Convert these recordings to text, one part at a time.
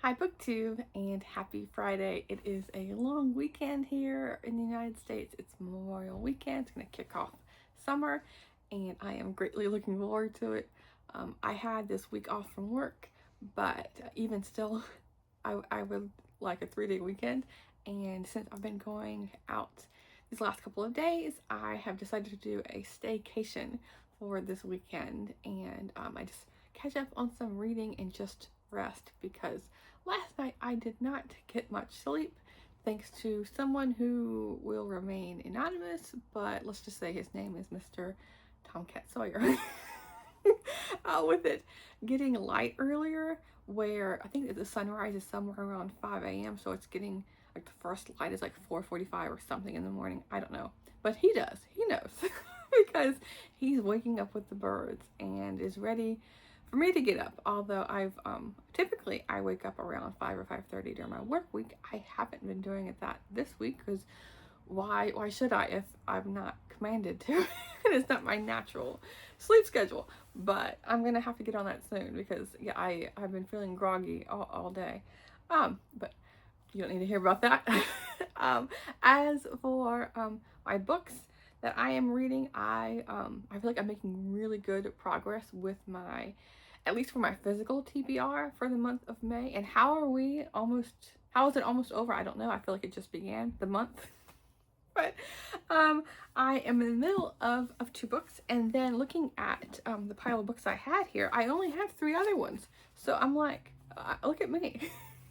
Hi Booktube and happy Friday. It is a long weekend here in the United States. It's Memorial Weekend. It's going to kick off summer and I am greatly looking forward to it. I had this week off from work, but even still, I would like a 3-day weekend. And since I've been going out these last couple of days, I have decided to do a staycation for this weekend. And I just catch up on some reading and just rest because last night I did not get much sleep thanks to someone who will remain anonymous, but let's just say his name is Mr. Tomcat Sawyer. With it getting light earlier, where I think the sunrise is somewhere around 5 a.m. so it's getting like the first light is like 4:45 or something in the morning. I don't know, but he does. He knows because he's waking up with the birds and is ready for me to get up. Although I've typically I wake up around 5 or 5:30 during my work week. I haven't been doing it that this week because why should I if I'm not commanded to? And it's not my natural sleep schedule. But I'm gonna have to get on that soon because yeah, I've been feeling groggy all day. But you don't need to hear about that. As for my books that I am reading, I feel like I'm making really good progress with my, at least for my physical TBR for the month of May. And how is it almost over? I don't know. I feel like it just began the month. But I am in the middle of 2 books, and then looking at the pile of books I had here, I only have 3 other ones. So I'm like, look at me.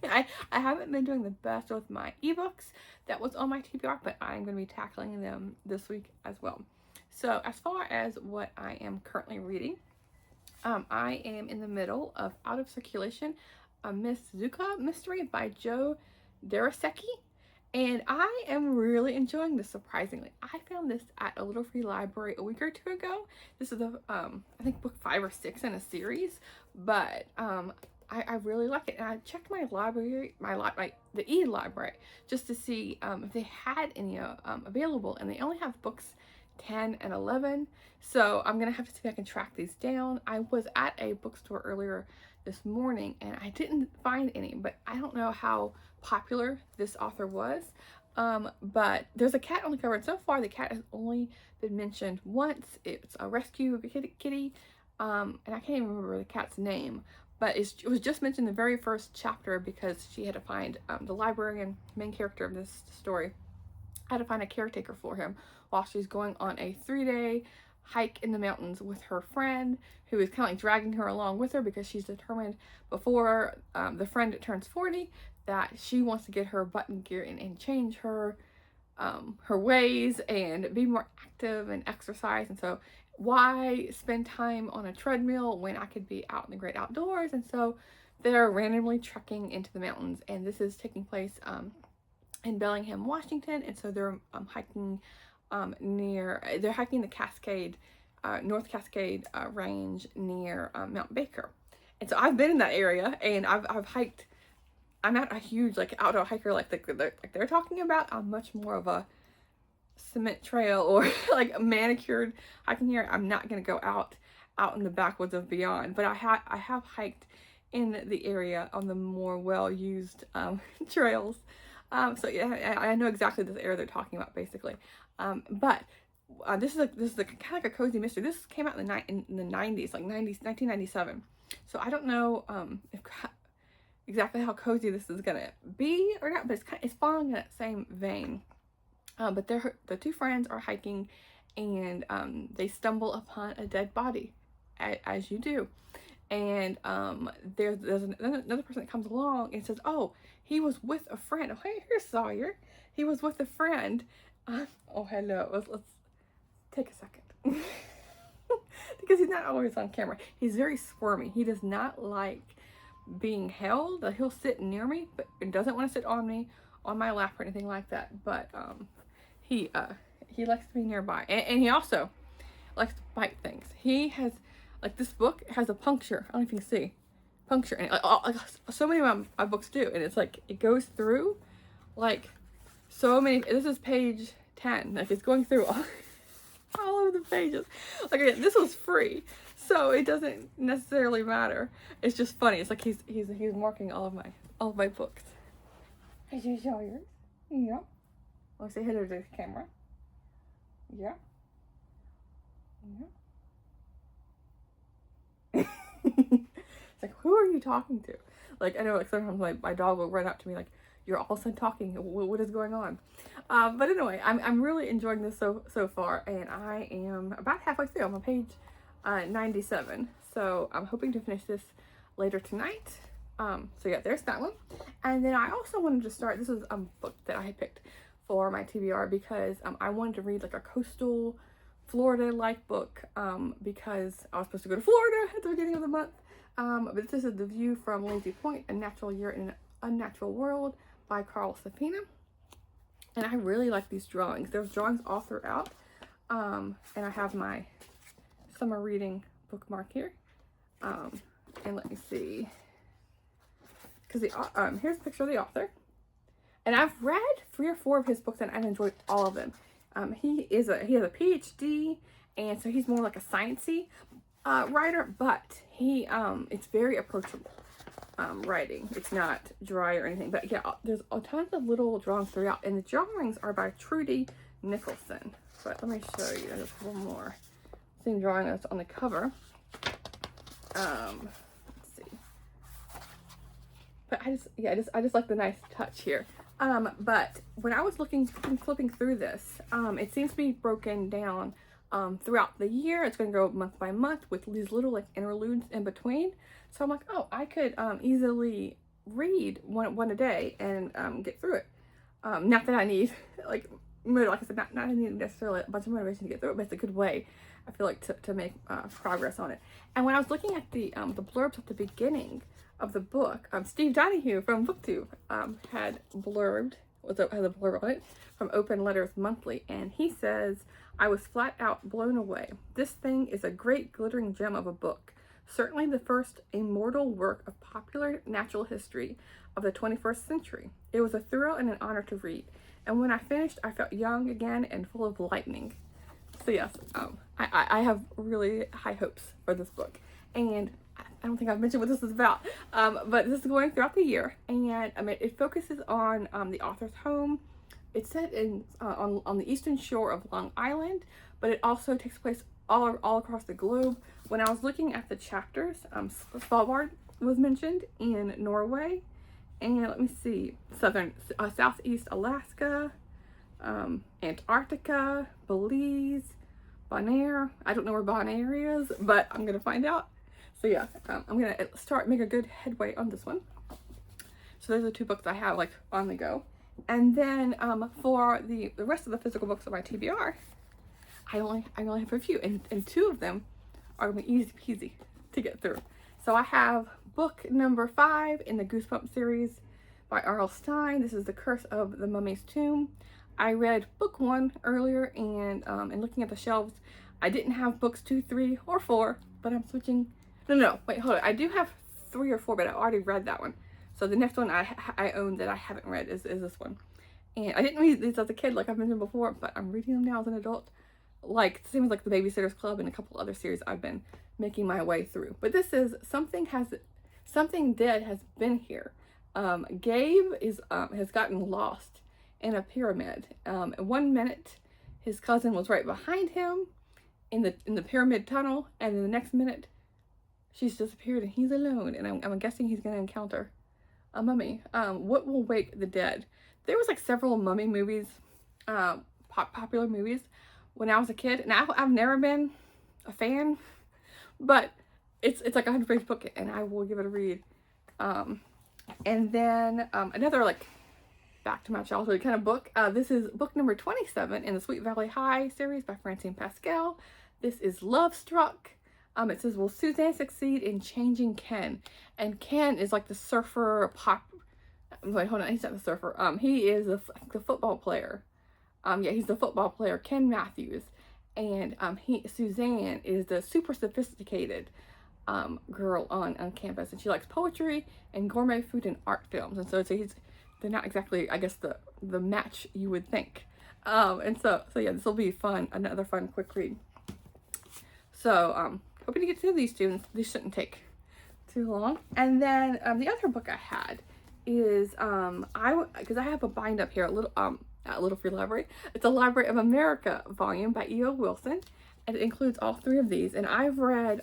I haven't been doing the best with my ebooks that was on my TBR, but I'm going to be tackling them this week as well. So as far as what I am currently reading, I am in the middle of Out of Circulation, a Miss Zuka mystery by Joe Daraseki. And I am really enjoying this, surprisingly. I found this at a little free library a week or 2 ago. This is the, I think book 5 or 6 in a series, but I really like it. And I checked my library, the e-library, just to see if they had any available, and they only have books 10 and 11. So I'm gonna have to see if I can track these down. I was at a bookstore earlier this morning and I didn't find any, but I don't know how popular this author was. But there's a cat on the cover, and so far the cat has only been mentioned once. It's a rescue kitty, and I can't even remember the cat's name, but it was just mentioned in the very first chapter because she had to find the librarian, main character of this story, had to find a caretaker for him while she's going on a 3-day hike in the mountains with her friend, who is kind of like dragging her along with her because she's determined before the friend turns 40 that she wants to get her butt in gear and change her ways and be more active and exercise. And so why spend time on a treadmill when I could be out in the great outdoors? And so they're randomly trekking into the mountains, and this is taking place in Bellingham, Washington. And so they're hiking they're hiking the Cascade, North Cascade range near Mount Baker. And so I've been in that area, and I've hiked. I'm not a huge like outdoor hiker like they're talking about. I'm much more of a cement trail or like a manicured hiking here. I'm not gonna go out in the backwoods of beyond, but I have hiked in the area on the more well-used trails. So yeah, I know exactly this area they're talking about basically. But this is kind of like a cozy mystery. This came out in the 90s, like 1997. So I don't know exactly how cozy this is gonna be or not, but it's following in that same vein. But the 2 friends are hiking, and they stumble upon a dead body, as you do. And there's another person that comes along and says, "Oh, he was with a friend. Oh, hey, here's Sawyer. He was with a friend." Oh, hello. Let's take a second because he's not always on camera. He's very squirmy. He does not like being held. He'll sit near me, but doesn't want to sit on me, on my lap or anything like that. But he likes to be nearby, and he also likes to bite things. He has, like, this book has a puncture. I don't know if you can see puncture, and so many of my books do, and it's like it goes through like so many. This is page 10. Like, it's going through all of the pages. Like, again, this was free, So it doesn't necessarily matter. It's just funny. It's like he's marking all of my books. Did you show yours? Yeah. Let's say hello to the camera. Yeah. Yeah. It's like, who are you talking to? Like, I know, like, sometimes my dog will run up to me like, you're all of a sudden talking. What is going on? But anyway, I'm really enjoying this so far, and I am about halfway through. I'm on page 97, so I'm hoping to finish this later tonight. So yeah, there's that one. And then I also wanted to start, this was a book that I had picked for my TBR because I wanted to read like a coastal Florida-like book because I was supposed to go to Florida at the beginning of the month. But this is The View from Lazy Point, A Natural Year in an Unnatural World by Carl Safina. And I really like these drawings. There's drawings all throughout. And I have my summer reading bookmark here. And let me see. Because here's a picture of the author. And I've read 3 or 4 of his books and I've enjoyed all of them. He has a PhD, and so he's more like a sciencey writer, but it's very approachable writing. It's not dry or anything, but yeah, there's a ton of little drawings throughout, and the drawings are by Trudy Nicholson. But let me show you just one more. Same drawing that's on the cover. Let's see. But I just like the nice touch here. But when I was flipping through this, it seems to be broken down throughout the year. It's going to go month by month with these little like interludes in between. So I'm like, oh, I could easily read one a day and get through it. Not that I need like I said, not I need necessarily a bunch of motivation to get through it, but it's a good way, I feel like, to make progress on it. And when I was looking at the blurbs at the beginning of the book, Steve Donahue from Booktube had a blurb on it from Open Letters Monthly, and he says, I was flat out blown away. This thing is a great glittering gem of a book. Certainly the first immortal work of popular natural history of the 21st century. It was a thrill and an honor to read. And when I finished, I felt young again and full of lightning. So yes, I have really high hopes for this book. And I don't think I've mentioned what this is about, but this is going throughout the year. And it focuses on the author's home. It's set on the eastern shore of Long Island, but it also takes place all across the globe. When I was looking at the chapters, Svalbard was mentioned in Norway, and let me see, Southeast Alaska, Antarctica, Belize, Bonaire. I don't know where Bonaire is, but I'm gonna find out. So yeah, I'm gonna make a good headway on this one. So those are 2 books I have like on the go. And then for the rest of the physical books of my TBR, I only have a few, and 2 of them are gonna be easy peasy to get through. So I have book number 5 in the Goosebumps series by R.L. Stine. This is The Curse of the Mummy's Tomb. I read book 1 earlier, and looking at the shelves, I didn't have books 2, 3, or 4, but I'm switching. No, wait, hold on. I do have 3 or 4, but I already read that one. So the next one I own that I haven't read is this one. And I didn't read these as a kid, like I've mentioned before, but I'm reading them now as an adult. Like, same as like The Babysitter's Club and a couple other series I've been making my way through. But this is Something Dead Has Been Here. Gabe has gotten lost in a pyramid. 1 minute, his cousin was right behind him in the pyramid tunnel, and then the next minute, she's disappeared and he's alone. And I'm guessing he's going to encounter a mummy. What will wake the dead? There was like several mummy movies, popular movies when I was a kid, and I've never been a fan, but it's like a 100-page book, and I will give it a read. And then another like back to my childhood kind of book. This is book number 27 in the Sweet Valley High series by Francine Pascal. This is Love Struck. It says, will Suzanne succeed in changing Ken? And Ken is like the surfer wait, hold on, he's not the surfer. He is the football player. Yeah, he's the football player, Ken Matthews. And Suzanne is the super sophisticated girl on campus, and she likes poetry and gourmet food and art films. And so they're not exactly, I guess, the match you would think. And so yeah, this will be fun, another fun quick read. So hoping to get through these two. These shouldn't take too long. And then the other book I had is because I have a bind up here, a little free library. It's a Library of America volume by E.O. Wilson, and it includes all three of these. And I've read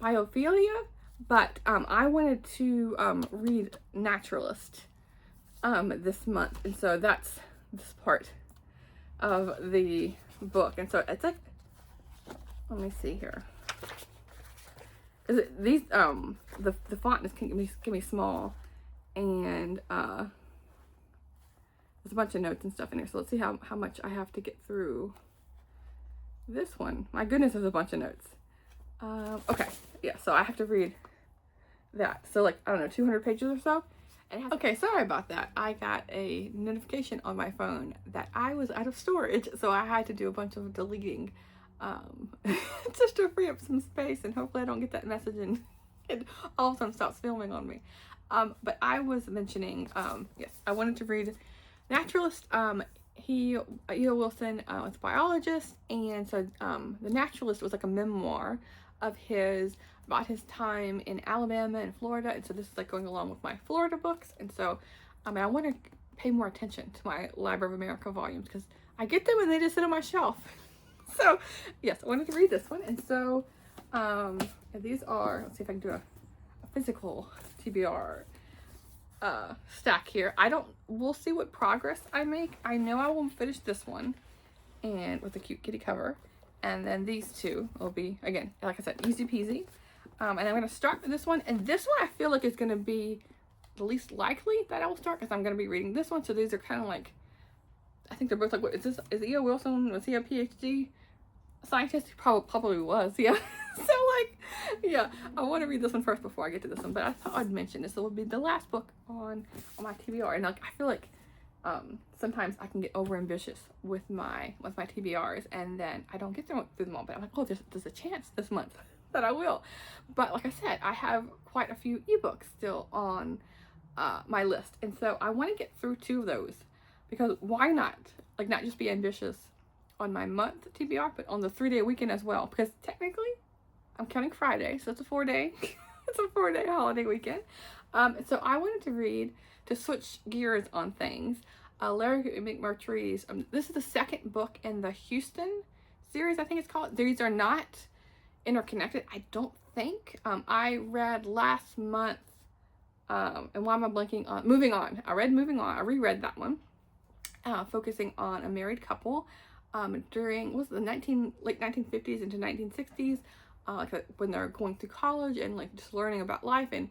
Biophilia, but I wanted to read Naturalist this month, and so that's this part of the book. And so it's like, let me see here, because these the font is can be small, and there's a bunch of notes and stuff in here. So let's see how much I have to get through this one. My goodness, there's a bunch of notes. Okay, yeah, so I have to read that. So like, I don't know, 200 pages or so. And okay, sorry about that. I got a notification on my phone that I was out of storage, so I had to do a bunch of deleting just to free up some space, and hopefully I don't get that message and it all of a sudden stops filming on me. But I was mentioning, yes, I wanted to read Naturalist. E.O. Wilson was a biologist, and so The Naturalist was like a memoir of his, about his time in Alabama and Florida, and so this is like going along with my Florida books. And so I want to pay more attention to my Library of America volumes, because I get them and they just sit on my shelf. So yes, I wanted to read this one. And so these are, let's see if I can do a physical TBR stack here. We'll see what progress I make. I know I will finish this one, and with a cute kitty cover, and then these two will be, again, like I said, easy peasy. And I'm going to start with this one, and this one I feel like is going to be the least likely that I will start, because I'm going to be reading this one. So these are kind of like, I think they're both like, what is this? Is E.O. Wilson, was he a PhD scientist? He probably was, yeah. So like, yeah, I want to read this one first before I get to this one, but I thought I'd mention this. It will be the last book on my TBR, and like, I feel like sometimes I can get over ambitious with my TBRs, and then I don't get through them all. But I'm like, oh, there's a chance this month that I will. But like I said, I have quite a few ebooks still on my list, and so I want to get through 2 of those, because why not? Like, not just be ambitious on my month TBR, but on the 3-day weekend as well, because technically I'm counting Friday, so it's a 4-day it's a 4-day holiday weekend. So I wanted to read, to switch gears on things, Larry McMurtry's, this is the second book in the Houston series, I think it's called. These are not interconnected, I don't think. I read last month, and why am I blanking on, Moving On. I read Moving On. I reread that one, focusing on a married couple during, was it the late 1950s into 1960s, like when they're going through college and like just learning about life and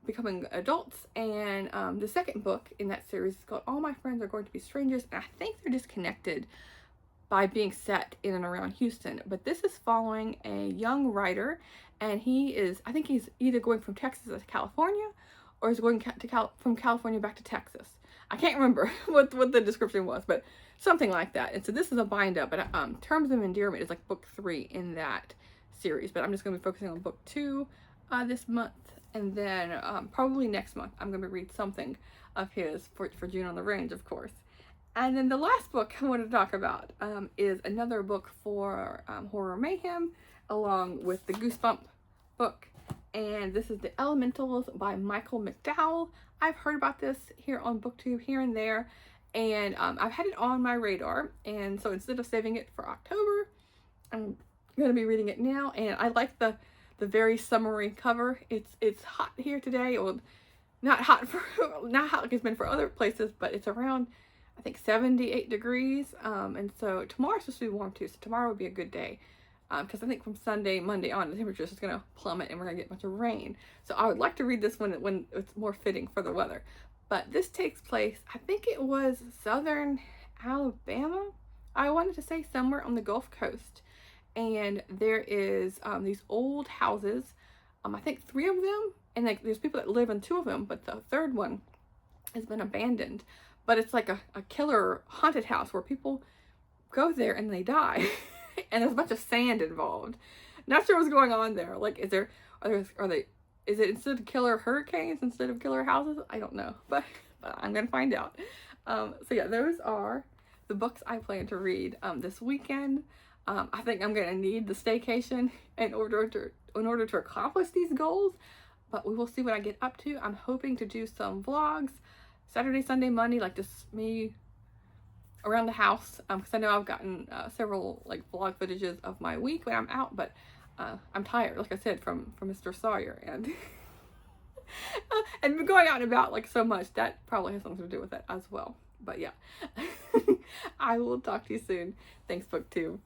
becoming adults. And the second book in that series is called All My Friends Are Going to Be Strangers, and I think they're disconnected by being set in and around Houston. But this is following a young writer, and I think he's either going from Texas to California, or is going from California back to Texas. I can't remember what the description was, but something like that. And so this is a bind up, but Terms of Endearment is like book 3 in that series, but I'm just going to be focusing on book 2 this month, and then probably next month I'm going to read something of his for June on the Range, of course. And then the last book I want to talk about is another book for Horror Mayhem, along with the Goosebump book, and this is The Elementals by Michael McDowell. I've heard about this here on BookTube here and there, and I've had it on my radar, and so instead of saving it for October, I'm going to be reading it now. And I like the very summery cover. It's hot here today, well, not hot like it's been for other places, but it's around, I think, 78 degrees, and so tomorrow's supposed to be warm too, so tomorrow would be a good day, because I think from Monday on, the temperature is just going to plummet and we're going to get a bunch of rain. So I would like to read this one when it's more fitting for the weather. But this takes place, I think it was southern Alabama, I wanted to say, somewhere on the Gulf Coast. And there is these old houses, I think 3 of them, and like there's people that live in 2 of them, but the third one has been abandoned. But it's like a killer haunted house where people go there and they die. And there's a bunch of sand involved. Not sure what's going on there. Like, is it instead of killer hurricanes instead of killer houses? I don't know, but I'm gonna find out. So yeah, those are the books I plan to read this weekend. I think I'm gonna need the staycation in order to accomplish these goals, but we will see what I get up to. I'm hoping to do some vlogs Saturday, Sunday, Monday, like just me around the house, because I know I've gotten several like vlog footages of my week when I'm out, but I'm tired, like I said, from Mr. Sawyer, and and going out and about like so much, that probably has something to do with it as well. But yeah, I will talk to you soon. Thanks, BookTube.